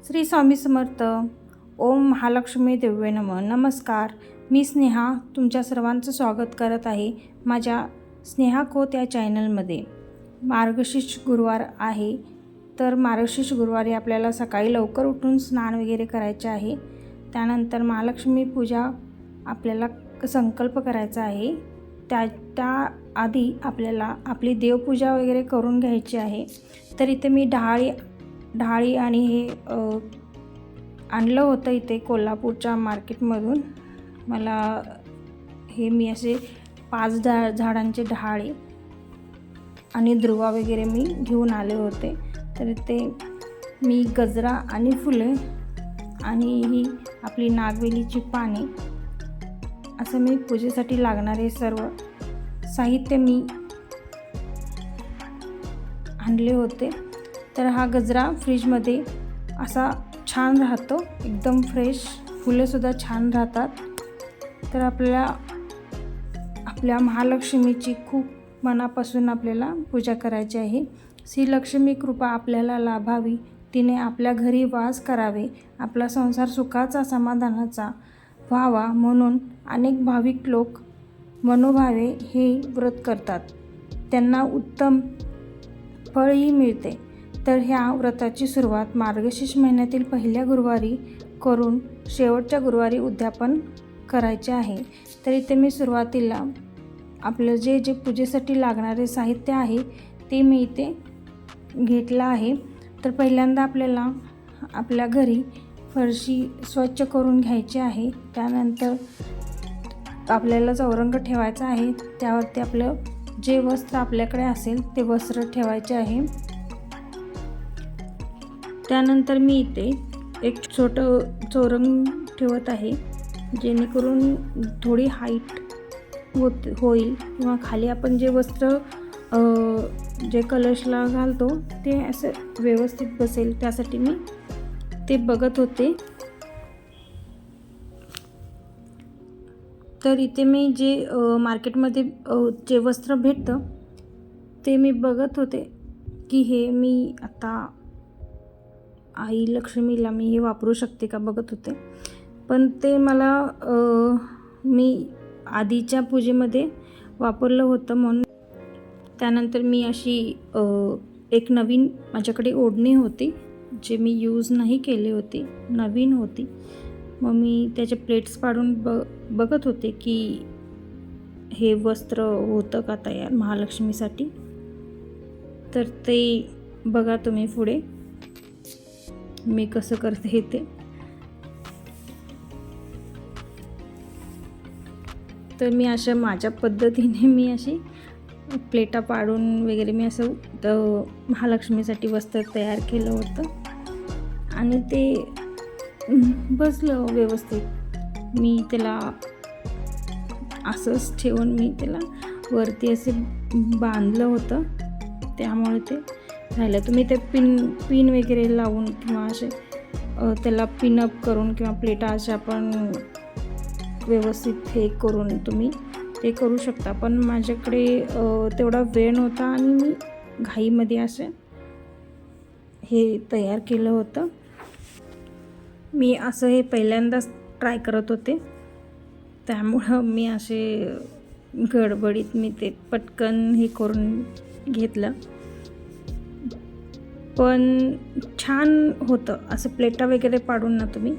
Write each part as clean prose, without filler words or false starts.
श्री स्वामी समर्थ. ओम महालक्ष्मी दिव्य नमः. नमस्कार, मी स्नेहा तुमच्या सर्वांचं स्वागत करत आहे माझ्या स्नेहा खोत या चॅनलमध्ये. मार्गशीर्ष गुरुवार आहे, तर मार्गशीर्ष गुरुवारी आपल्याला सकाळी लवकर उठून स्नान वगैरे करायचे आहे. त्यानंतर महालक्ष्मी पूजा आपल्याला संकल्प करायचा आहे. त्या आधी आपल्याला आपली देवपूजा वगैरे करून घ्यायची आहे. तर इथे मी ढाळी आणि हे आणलं होतं इथे कोल्हापूरच्या मार्केटमधून. मला हे मी असे 5 झाडांचे ढाळे आणि दुर्वा वगैरे मी घेऊन आले होते. तर ते मी गजरा आणि फुले आणि ही आपली नागवेलीची पाने असं मी पूजेसाठी लागणारे सर्व साहित्य मी आणले होते. तर हा गजरा फ्रीजमध्ये असा छान राहतो, एकदम फ्रेश. फुलेसुद्धा छान राहतात. तर आपल्या महालक्ष्मीची खूप मनापासून आपल्याला पूजा करायची आहे. श्री लक्ष्मी कृपा आपल्याला लाभावी, तिने आपल्या घरी वास करावे, आपला संसार सुखाचा समाधानाचा व्हावा म्हणून अनेक भाविक लोक मनोभावे हे व्रत करतात. त्यांना उत्तम फळही मिळते. तर ह्या व्रताची सुरुवात मार्गशीर्ष महिन्यातील पहिल्या गुरुवारी करून शेवटच्या गुरुवारी उद्यापन करायचे आहे. तर इथे मी सुरुवातीला आपलं जे पूजेसाठी लागणारे साहित्य आहे ते मी इथे घेतलं आहे. तर पहिल्यांदा आपल्याला आपल्या घरी फरशी स्वच्छ करून घ्यायची आहे. त्यानंतर आपल्याला चौरंग ठेवायचा आहे, त्यावरती आपलं जे वस्त्र आपल्याकडे असेल ते वस्त्र ठेवायचे आहे. त्यानंतर मी इथे एक छोटं चौरंग ठेवत आहे, जेणेकरून थोडी हाईट होईल किंवा खाली आपण जे वस्त्र जे कलशला घालतो ते असं व्यवस्थित बसेल, त्यासाठी मी ते बघत होते. तर इथे मी जे मार्केटमध्ये जे वस्त्र भेटतं ते मी बघत होते की हे मी आता आई लक्ष्मीला मी हे वापरू शकते का बघत होते. पण ते मला मी आधीच्या पूजेमध्ये वापरलं होतं म्हणून. त्यानंतर मी अशी एक नवीन माझ्याकडे ओढणी होती, जे मी यूज नाही केली होती, नवीन होती. मग मी त्याचे प्लेट्स पाडून बघत होते की हे वस्त्र होतं का तयार महालक्ष्मीसाठी. तर ते बघा तुम्ही पुढे मी कसं करते ते. तर मी अशा माझ्या पद्धतीने मी अशी प्लेटा पाडून वगैरे मी असं महालक्ष्मीसाठी वस्त्र तयार केलं होतं आणि ते बसलं व्यवस्थित. मी त्याला असंच ठेवून मी त्याला वरती असे बांधलं होतं, त्यामुळे ते राहिलं. तुम्ही ते पिन वगैरे लावून किंवा असे त्याला पिनअप करून किंवा प्लेटा अशा आपण व्यवस्थित हे करून तुम्ही ते करू शकता. पण माझ्याकडे तेवढा वेळ नव्हता आणि मी घाईमध्ये असं हे तयार केलं होतं. मी असं हे पहिल्यांदाच ट्राय करत होते, त्यामुळं मी असे गडबडीत मी ते पटकन हे करून घेतलं. पण छान होतं असं प्लेटा वगैरे पाडून ना तुम्ही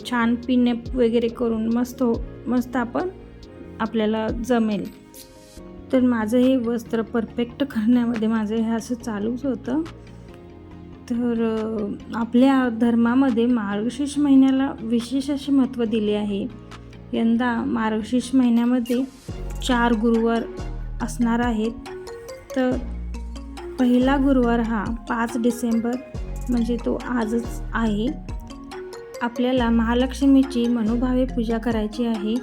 छान पिनअप वगैरे करून मस्त आपल्याला जमेल. तर माझं हे वस्त्र परफेक्ट करण्यामध्ये माझं हे असं चालूच होतं. तर आपल्या धर्मामध्ये मार्गशीर्ष महिन्याला विशेष असे महत्त्व दिले आहे. यंदा मार्गशीर्ष महिन्यामध्ये 4 गुरुवार असणार आहेत. तर पहिला गुरुवार हा 5 डिसेंबर म्हणजे तो आजच आहे. आपल्याला महालक्ष्मीची मनोभावे पूजा करायची आहे.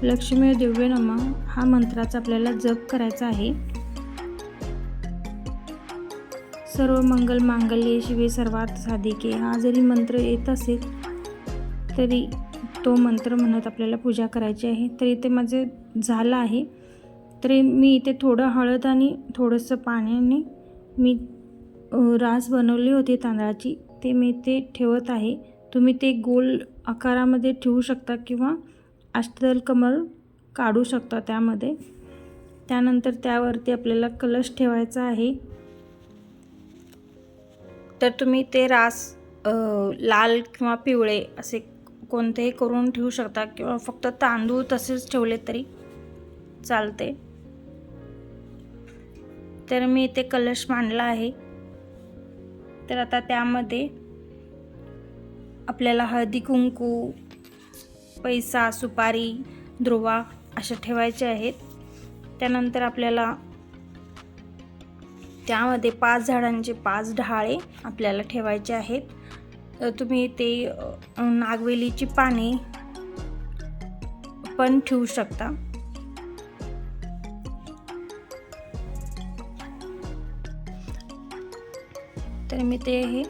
लक्ष्मी दिव्य नमः हा मंत्राचा आपल्याला जप करायचा आहे. सर्व मंगल मांगल्ये शिवे सर्वार्थ साधिके हा जरी मंत्र येत असेल तरी तो मंत्र म्हणत आपल्याला पूजा करायची आहे. तर इथे माझे झालं आहे. तरी मी इथे थोडं हळद आणि थोडंसं पाण्याने मी रास बनवली होती तांदळाची, ते मी ते ठेवत आहे. तुम्ही ते गोल आकारामध्ये ठेवू शकता किंवा अष्टदल कमल काढू शकता त्यामध्ये. त्यानंतर त्यावरती आपल्याला कलश ठेवायचा आहे. तर तुम्ही ते रास लाल किंवा पिवळे असे कोणतेही करून ठेवू शकता किंवा फक्त तांदूळ तसेच ठेवले तरी चालते. तर मी इथे कलश मांडला आहे. तर आता त्यामध्ये आपल्याला हळदी कुंकू, पैसा, सुपारी, दुर्वा असे ठेवायचे आहेत. त्यानंतर आपल्याला त्यामध्ये 5 झाडांचे 5 डहाळे आपल्याला ठेवायचे आहेत. तुम्ही ते नागवेलीची पाने पण ठेवू शकता. तर मी ते हे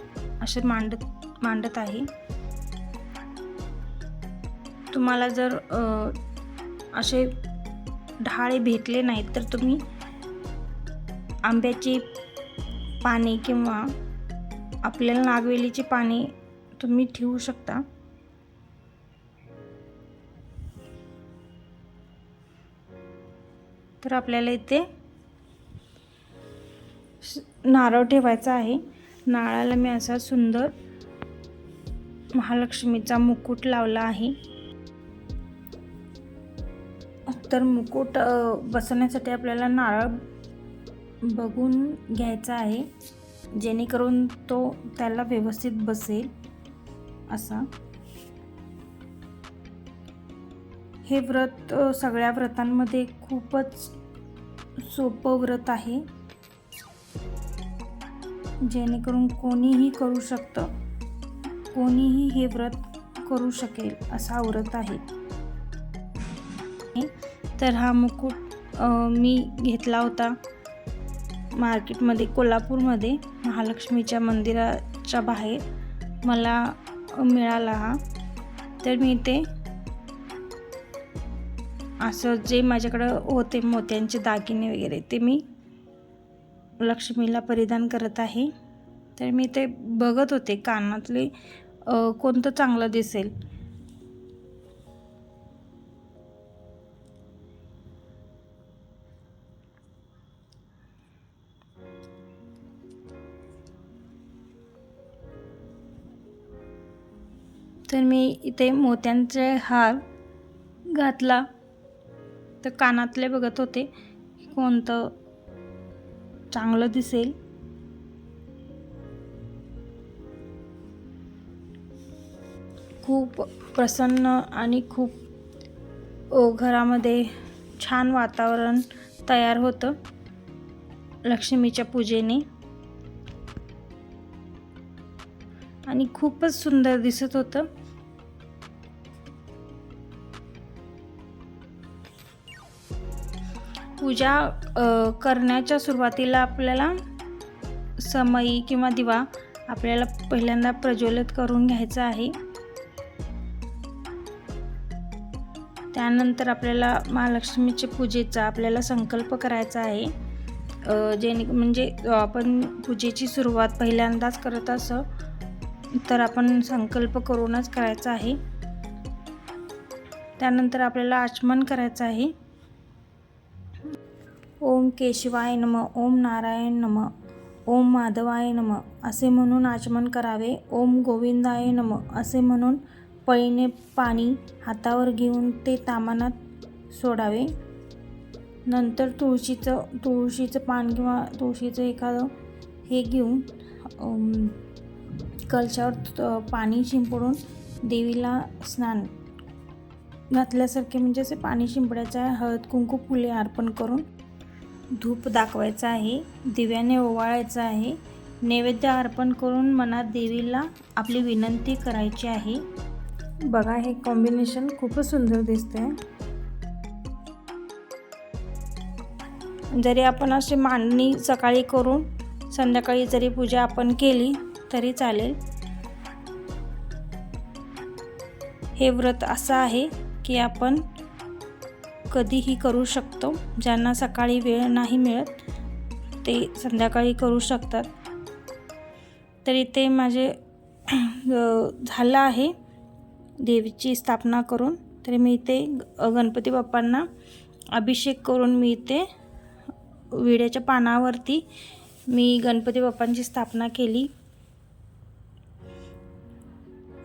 असे मांडत आहे. तुम्हाला जर असे डहाळे भेटले नाहीत तर तुम्ही आंब्याची पाने किंवा आपल्याला नागवेलीची पाने तुम्ही ठेवू शकता. तर आपल्याला इथे नारळ ठेवायचा आहे. नारळाला मी असा सुंदर महालक्ष्मीचा मुकुट लावला आहे. तर मुकुट बसवण्यासाठी आपल्याला नारळ बघून घ्यायचा आहे, जेणेकरून तो त्याला व्यवस्थित बसेल असा. हे व्रत सगळ्या व्रतांमध्ये खूपच सोपं व्रत आहे, जेणेकरून कोणीही करू शकतं, कोणीही हे व्रत करू शकेल असा व्रत आहे. तर हा मुकुट मी घेतला होता मार्केटमध्ये, कोल्हापूरमध्ये महालक्ष्मीच्या मंदिराच्या बाहेर मला मिळाला हा. तर मी ते असं जे माझ्याकडं होते मोत्यांचे दागिने वगैरे ते मी लक्ष्मीला परिधान करत आहे. तर मी ते बघत होते कानातले कोणतं चांगलं दिसेल. तर मी इथे मोत्यांचे हार घातला. तर कानातले बघत होते कोणतं चांगलं दिसेल. खूप प्रसन्न आणि खूप घरामध्ये छान वातावरण तयार होतं लक्ष्मीच्या पूजेने आणि खूपच सुंदर दिसत होतं. पूजा करण्याच्या सुरुवातीला आपल्याला समई किंवा दिवा आपल्याला पहिल्यांदा प्रज्वलित करून घ्यायचा आहे. त्यानंतर आपल्याला महालक्ष्मीच्या पूजेचा आपल्याला संकल्प करायचा आहे. म्हणजे आपण पूजेची सुरुवात पहिल्यांदाच करत असं तर आपण संकल्प करूनच करायचा आहे. त्यानंतर आपल्याला आचमन करायचं आहे. ओम केशवाय नमः, ओम नारायण नमः, ओम माधवाय नमः असे म्हणून आचमन करावे. ओम गोविंदाय नमः असे म्हणून पळीने पाणी हातावर घेऊन ते तामानात सोडावे. नंतर तुळशीचं पान किंवा तुळशीचं एखादं हे घेऊन कलशावर पाणी शिंपडून देवीला स्नान घातल्यासारखे म्हणजे असे पाणी शिंपडायचं आहे. हळद कुंकू फुले अर्पण करून धूप दाखवायचा आहे. दिव्याने ओवाळायचं आहे. नैवेद्य अर्पण करून मनात देवीला आपली विनंती करायची आहे. बघा हे कॉम्बिनेशन खूपच सुंदर दिसतंय. जरी आपण अशी मांडणी सकाळी करून संध्याकाळी जरी पूजा आपण केली तरी चालेल. हे व्रत असं आहे की आपण कधीही करू शकतो. ज्यांना सकाळी वेळ नाही मिळत ते संध्याकाळी करू शकतात. तर इथे माझे झालं आहे देवीची स्थापना करून. तर मी इथे गणपती बाप्पांना अभिषेक करून मी इथे विड्याच्या पानावरती मी गणपती बाप्पांची स्थापना केली.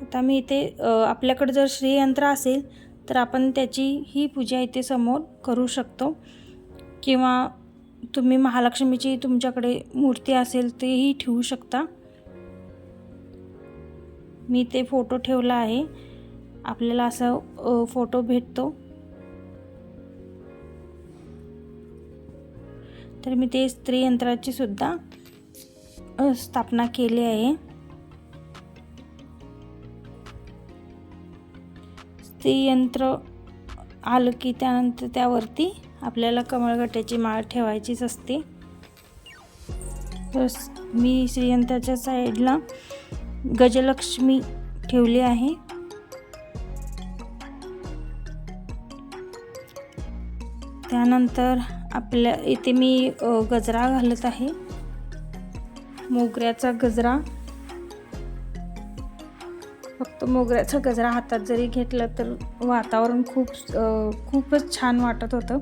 आता मी इथे आपल्याकडे जर श्रीयंत्र असेल तर आपण त्याची ही पूजा इथे समोर करू शकतो, किंवा तुम्ही महालक्ष्मीची तुमच्याकडे मूर्ती असेल तेही ठेवू शकता. मी ते फोटो ठेवला आहे, आपल्याला असा फोटो भेटतो. तर मी ते श्रीयंत्राची सुद्धा स्थापना केली आहे. श्रीयंत्र आलं की त्यानंतर त्यावरती आपल्याला कमळगट्याची माळ ठेवायचीच असते. तर मी श्रीयंत्राच्या साईडला गजलक्ष्मी ठेवली आहे. त्यानंतर आपल्या इथे मी गजरा घालत आहे, मोगऱ्याचा गजरा. फक्त मोगऱ्याचा गजरा हातात जरी घेतला तर वातावरण खूपच छान वाटत होतं.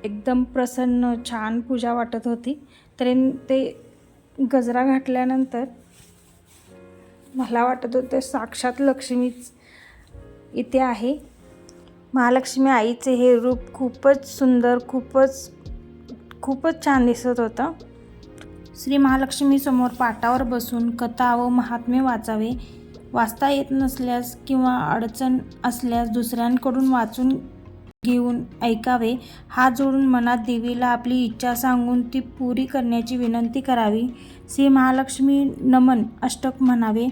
एकदम प्रसन्न छान पूजा वाटत होती. तर ते गजरा घातल्यानंतर मला वाटत होतं साक्षात लक्ष्मीच इथे आहे. महालक्ष्मी आईचे हे रूप खूपच सुंदर, खूपच छान दिसत होतं. श्री महालक्ष्मी समोर पाटावर बसून कथा व महात्म्य वाचता येत नसल्यास किंवा अडचण असल्यास दुसऱ्यांकडून वाचून घेऊन ऐकावे. हात जोडून मनात देवीला आपली इच्छा सांगून ती पुरी करण्याची विनंती करावी. श्री महालक्ष्मी नमन अष्टक म्हणावे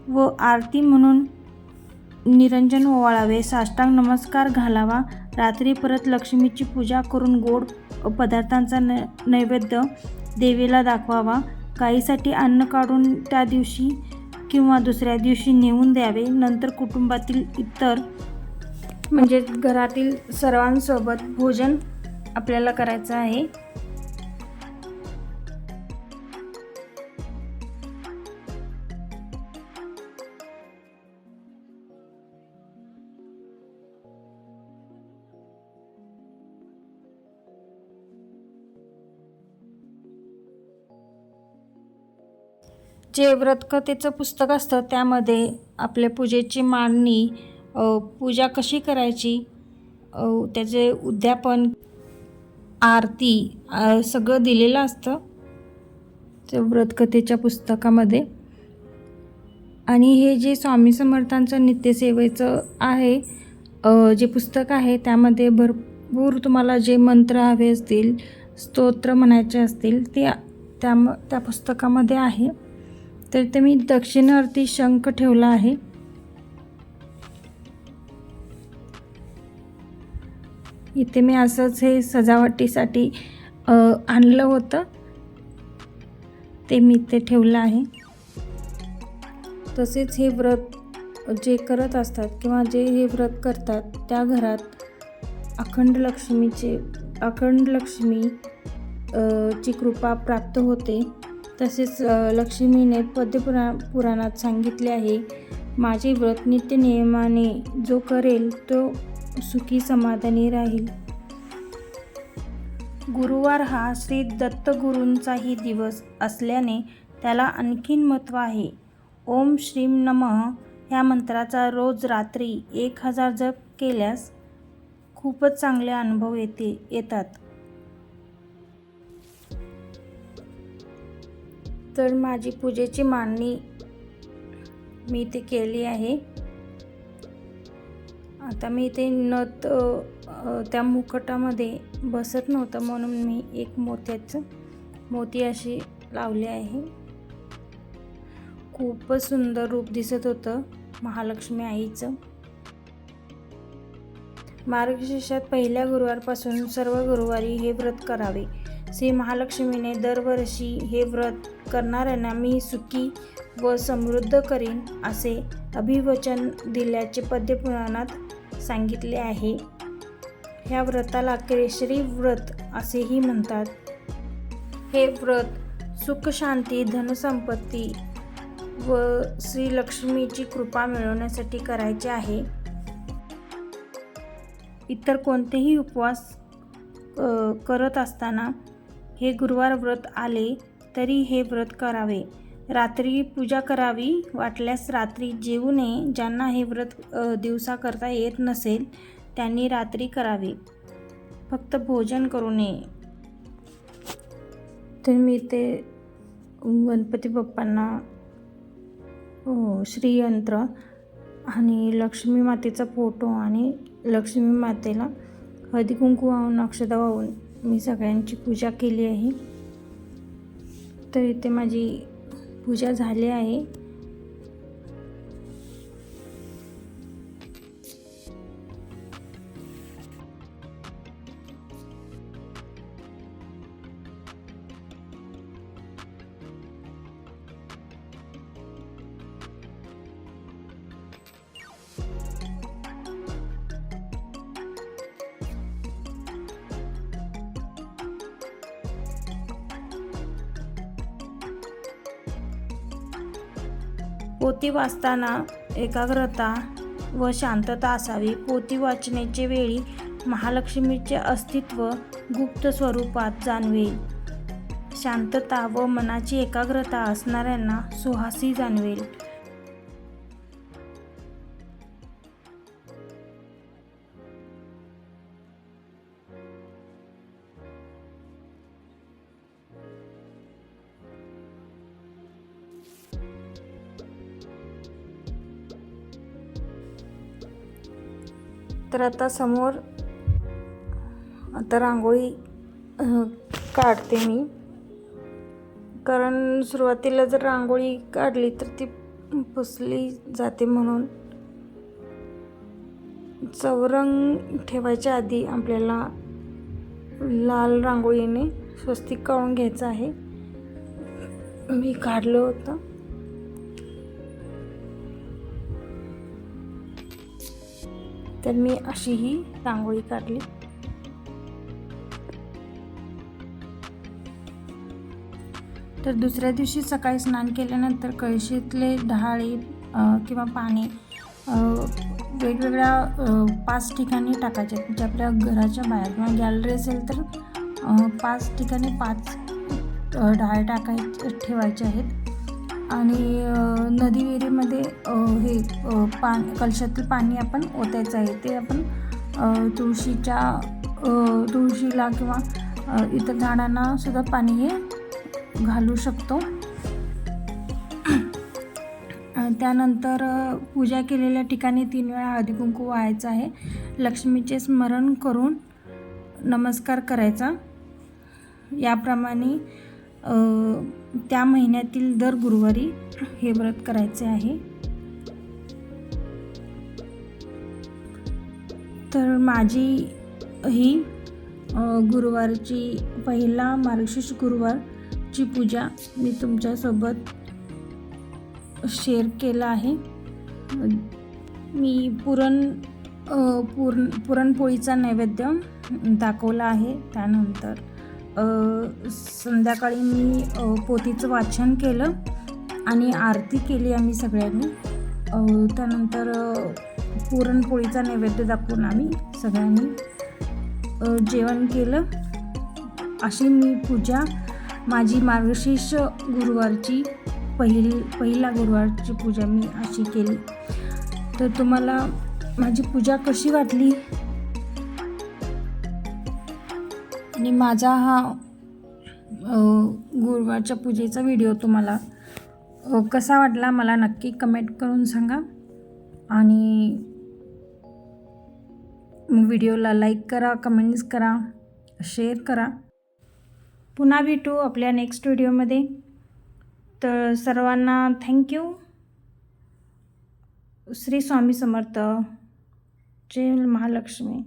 व आरती म्हणून निरंजन ओवाळावे. साष्टांग नमस्कार घालावा. रात्री परत लक्ष्मीची पूजा करून गोड पदार्थांचा नैवेद्य देवीला दाखवावा. गाईसाठी अन्न काढून त्या दिवशी किंवा दुसऱ्या दिवशी नेऊन द्यावे. नंतर कुटुंबातील इतर म्हणजे घरातील सर्वांसोबत भोजन आपल्याला करायचं आहे. जे व्रतकथेचं पुस्तक असतं त्यामध्ये आपल्या पूजेची मांडणी, पूजा कशी करायची, त्याचे उद्यापन, आरती सगळं दिलेलं असतं त्या व्रतकथेच्या पुस्तकामध्ये. आणि हे जे स्वामी समर्थांचं नित्यसेवेचं आहे जे पुस्तक आहे त्यामध्ये भरपूर तुम्हाला जे मंत्र हवे असतील, स्तोत्र म्हणायचे असतील ते त्या पुस्तकामध्ये आहे. तर ते मी दक्षिणार्थी शंख ठेवला आहे. इथे मी असंच हे सजावटीसाठी आणलं होतं, ते मी इथे ठेवलं आहे. तसेच हे व्रत जे करत असतात किंवा जे हे व्रत करतात त्या घरात अखंड लक्ष्मी ची कृपा प्राप्त होते. तसेच लक्ष्मीने पद्मपुराणात सांगितले आहे, माझे व्रत नित्य नियमाने जो करेल तो सुखी समाधानी राहील. गुरुवार हा श्री दत्तगुरूंचाही दिवस असल्याने त्याला आणखीन महत्त्व आहे. ओम श्रीम नमः ह्या मंत्राचा रोज रात्री 1000 जप केल्यास खूपच चांगले अनुभव येतात. तर माझी पूजेची मांडणी मी इथे केली आहे. आता मी इथे नथ त्या मुकुटामध्ये बसत नव्हतं म्हणून मी एक मोती अशी लावली आहे. खूपच सुंदर रूप दिसत होतं महालक्ष्मी आईचं. मार्गशीर्षात पहिल्या गुरुवारपासून सर्व गुरुवारी हे व्रत करावे. श्री महालक्ष्मीने दरवर्षी हे व्रत करणाऱ्यांना मी सुखी व समृद्ध करीन असे अभिवचन दिल्याचे पद्मपुराणात सांगितले आहे. ह्या व्रताला केशरी व्रत असेही म्हणतात. हे व्रत सुख, शांती, धनसंपत्ती व श्री लक्ष्मीची कृपा मिळवण्यासाठी करायचे आहे. इतर कोणतेही उपवास करत असताना हे गुरुवार व्रत आले तरी हे व्रत करावे. रात्री पूजा करावी, वाटल्यास रात्री जेवू नये. ज्यांना हे व्रत दिवसा करता येत नसेल त्यांनी रात्री करावे, फक्त भोजन करू नये. तर मी ते गणपती बाप्पांना श्रीयंत्र आणि लक्ष्मी मातेचा फोटो आणि लक्ष्मी मातेला हळदी कुंकू वाहून अक्षता वाहून मी सगळ्यांची पूजा केली आहे. तर इथे माझी पूजा झाली आहे. पोथी वाचताना एकाग्रता व शांतता असावी. पोथी वाचण्याच्या वेळी महालक्ष्मीचे अस्तित्व गुप्त स्वरूपात जाणवेल. शांतता व मनाची एकाग्रता असणाऱ्यांना सुहासी जाणवेल. तर आता रांगोळी काढते मी, कारण सुरुवातीला जर रांगोळी काढली तर ती पुसली जाते. म्हणून चौरंग ठेवायच्या आधी आपल्याला लाल रांगोळीने स्वस्तिक काढून घ्यायचं आहे. मी काढलं होतं. तर मी अशी ही रांगोळी काढली. तर दुसऱ्या दिवशी सकाळी स्नान केल्यानंतर कळशीतले डहाळे किंवा पाणी वेगवेगळ्या 5 ठिकाणी टाकायचे. म्हणजे आपल्या घराच्या बाहेर किंवा गॅलरी असेल तर 5 ठिकाणी 5 डहाळे ठेवायचे आहेत. आणि नदी विहिरीमध्ये हे कलशातील पाणी आपण ओतायचं आहे. ते आपण तुळशीला किंवा इतर झाडांना सुद्धा पाणी हे घालू शकतो. त्यानंतर पूजा केलेल्या ठिकाणी 3 वेळा हळदी कुंकू वाहायचं आहे. लक्ष्मीचे स्मरण करून नमस्कार करायचा. याप्रमाणे त्या महिन्यातील दर गुरुवारी हे व्रत करायचे आहे. तर माझी ही गुरुवारची पहिला मार्गशीर्ष गुरुवारची पूजा मी तुमच्यासोबत शेअर केला आहे. मी पुरणपोळीचा नैवेद्य दाखवला आहे. त्यानंतर संध्याकाळी मी पोथीचं वाचन केलं आणि आरती केली आम्ही सगळ्यांनी. त्यानंतर पुरणपोळीचा नैवेद्य दाखवून आम्ही सगळ्यांनी जेवण केलं. अशी मी पूजा माझी मार्गशीर्ष गुरुवारची पहिला गुरुवारची पूजा मी अशी केली. तर तुम्हाला माझी पूजा कशी वाटली आणि माझा हा गुरुवारच्या पूजेचा व्हिडिओ तुम्हाला कसा वाटला मला नक्की कमेंट करून सांगा. आणि व्हिडिओला लाईक करा, कमेंट्स करा, शेअर करा. पुन्हा भेटू आपल्या नेक्स्ट व्हिडिओमध्ये. तर सर्वांना थँक्यू. श्री स्वामी समर्थ. जय महालक्ष्मी.